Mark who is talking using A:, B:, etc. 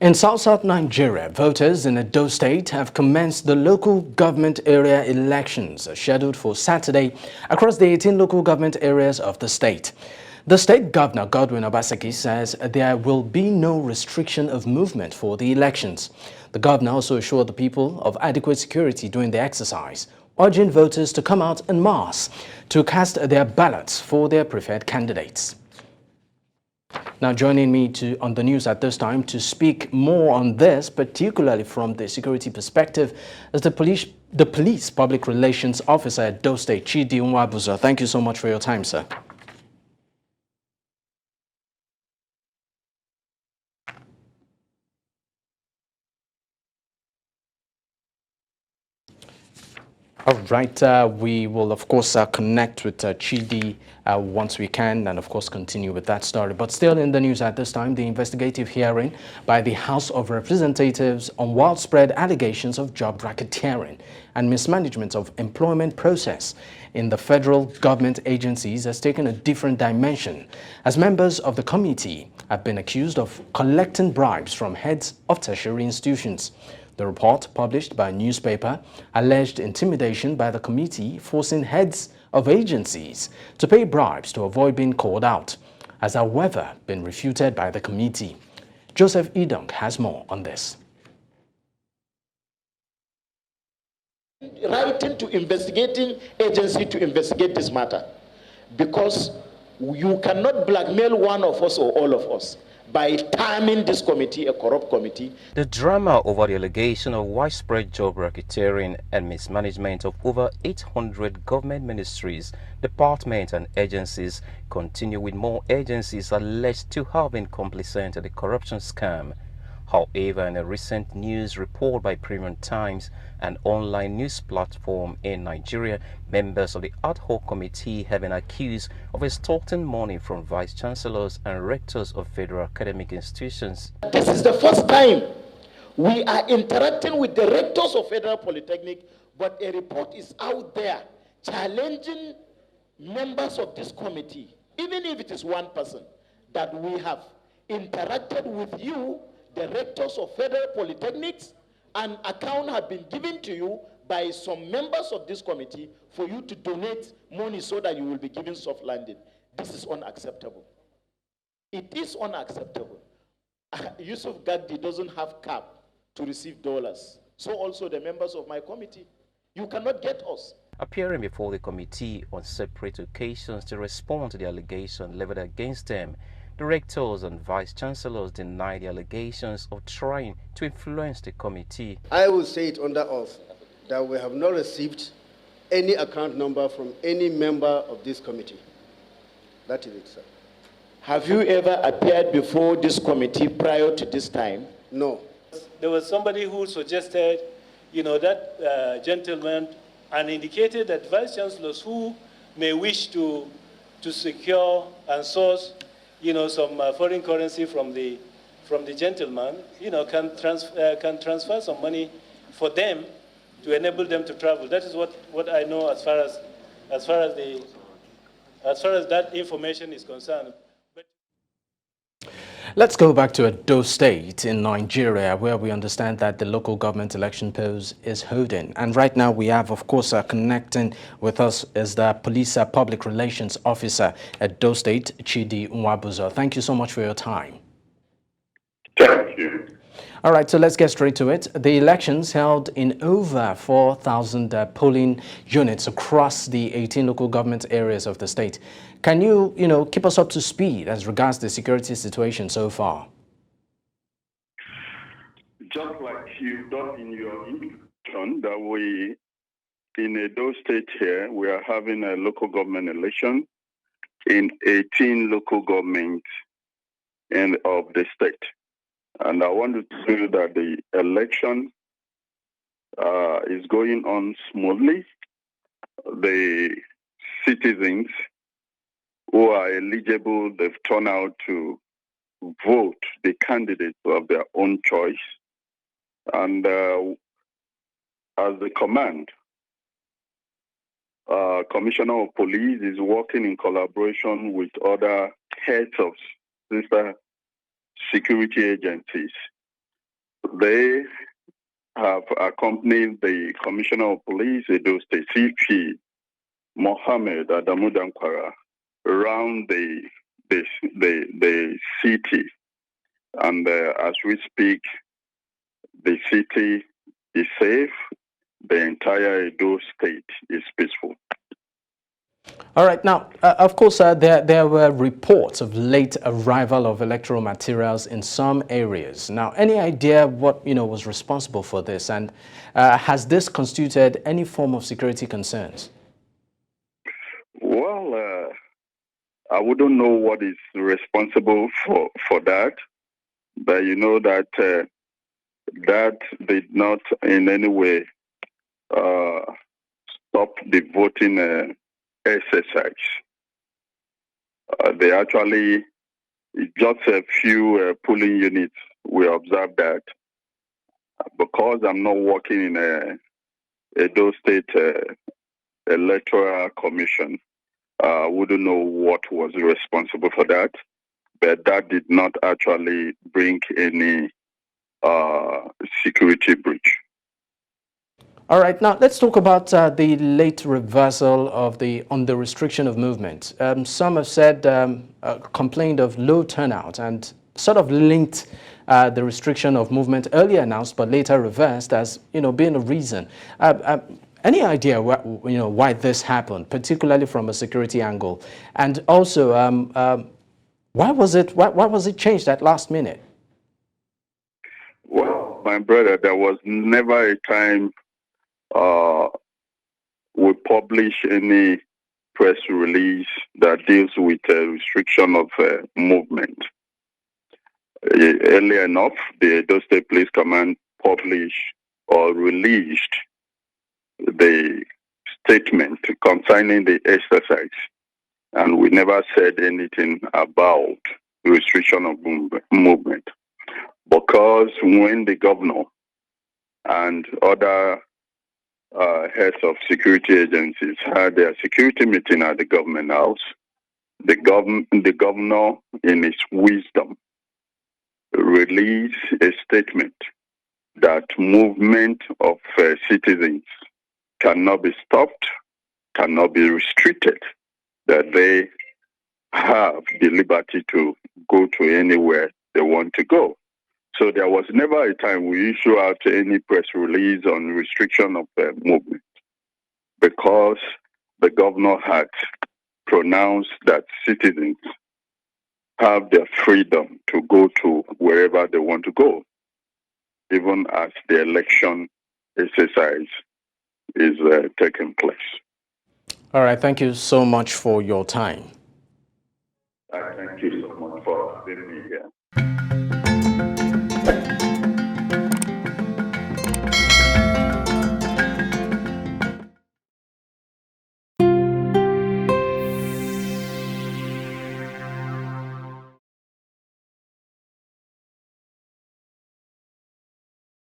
A: In South Nigeria, voters in Edo State have commenced the local government area elections scheduled for Saturday across the 18 local government areas of the state. The state governor, Godwin Obaseki, says there will be no restriction of movement for the elections. The governor also assured the people of adequate security during the exercise, urging voters to come out en masse to cast their ballots for their preferred candidates. Now joining me on the news at this time to speak more on this, particularly from the security perspective, is the police public relations officer at Edo State, Chidi Nwabuzor. Thank you so much for your time, sir. All right, we will of course connect with Chidi once we can and of course continue with that story. But still in the news at this time, the investigative hearing by the House of Representatives on widespread allegations of job racketeering and mismanagement of employment process in the federal government agencies has taken a different dimension as members of the committee have been accused of collecting bribes from heads of tertiary institutions. The report, published by a newspaper, alleged intimidation by the committee, forcing heads of agencies to pay bribes to avoid being called out, has however been refuted by the committee. Joseph Idong has more on this.
B: Writing to investigating agency to investigate this matter, because you cannot blackmail one of us or all of us by terming this committee a corrupt committee.
C: The drama over the allegation of widespread job racketeering and mismanagement of over 800 government ministries, departments and agencies continue, with more agencies alleged to have been complicit in the corruption scam. However, in a recent news report by Premium Times, an online news platform in Nigeria, members of the ad hoc committee have been accused of extorting money from vice chancellors and rectors of federal academic institutions.
B: This is the first time we are interacting with the rectors of federal polytechnic, but a report is out there challenging members of this committee, even if it is one person, that we have interacted with you, the rectors of federal polytechnics. An account had been given to you by some members of this committee for you to donate money so that you will be given soft landing. This is unacceptable. It is unacceptable. Yusuf Gagdi doesn't have cap to receive dollars. So also the members of my committee. You cannot get us.
C: Appearing before the committee on separate occasions to respond to the allegation leveled against them, the rectors and vice chancellors denied the allegations of trying to influence the committee.
D: I will say it under oath that we have not received any account number from any member of this committee. That is it, sir.
B: Have you ever appeared before this committee prior to this time?
D: No.
E: There was somebody who suggested, that gentleman, and indicated that vice chancellors who may wish to secure and source some foreign currency from the gentleman, can transfer some money for them to enable them to travel. That is what I know as far as that information is concerned.
A: Let's go back to Edo State in Nigeria, where we understand that the local government election polls is holding. And right now we have, of course, connecting with us is the police public relations officer at Edo State, Chidi Nwabuzor. Thank you so much for your time.
F: Thank you.
A: All right, so let's get straight to it. The elections held in over 4,000 polling units across the 18 local government areas of the state. Can you, keep us up to speed as regards the security situation so far?
F: Just like you've done in your introduction, that we, in Edo State here, we are having a local government election in 18 local governments of the state. And I want to tell you that the election is going on smoothly. The citizens who are eligible, they've turned out to vote the candidates of their own choice. And as the command, Commissioner of Police is working in collaboration with other heads of sister security agencies They have accompanied the Commissioner of Police, Edo State, CP Mohammed Adamu Dankwara, around the city. And as we speak, the city is safe. The entire Edo State is peaceful.
A: All right. Now, of course, there were reports of late arrival of electoral materials in some areas. Now, any idea what was responsible for this, and has this constituted any form of security concerns?
F: Well, I wouldn't know what is responsible for that, but you know that that did not in any way stop the voting exercise. They actually, just a few polling units, we observed that. Because I'm not working in a Edo State Electoral Commission, I wouldn't know what was responsible for that, but that did not actually bring any security breach.
A: All right, now let's talk about the late reversal of on the restriction of movement. Some have said, complained of low turnout and sort of linked the restriction of movement earlier announced but later reversed as being a reason. Any idea why this happened, particularly from a security angle, and also why was it changed at last minute?
F: Well, my brother, there was never a time we publish any press release that deals with restriction of movement. Early enough, the Edo State Police Command published or released the statement concerning the exercise, and we never said anything about restriction of movement, because when the governor and other heads of security agencies had their security meeting at the government house, the governor, in his wisdom, released a statement that movement of citizens cannot be stopped, cannot be restricted, that they have the liberty to go to anywhere they want to go. So there was never a time we issue out any press release on restriction of movement, because the governor had pronounced that citizens have their freedom to go to wherever they want to go, even as the election exercise is taking place.
A: All right, thank you so much for your time.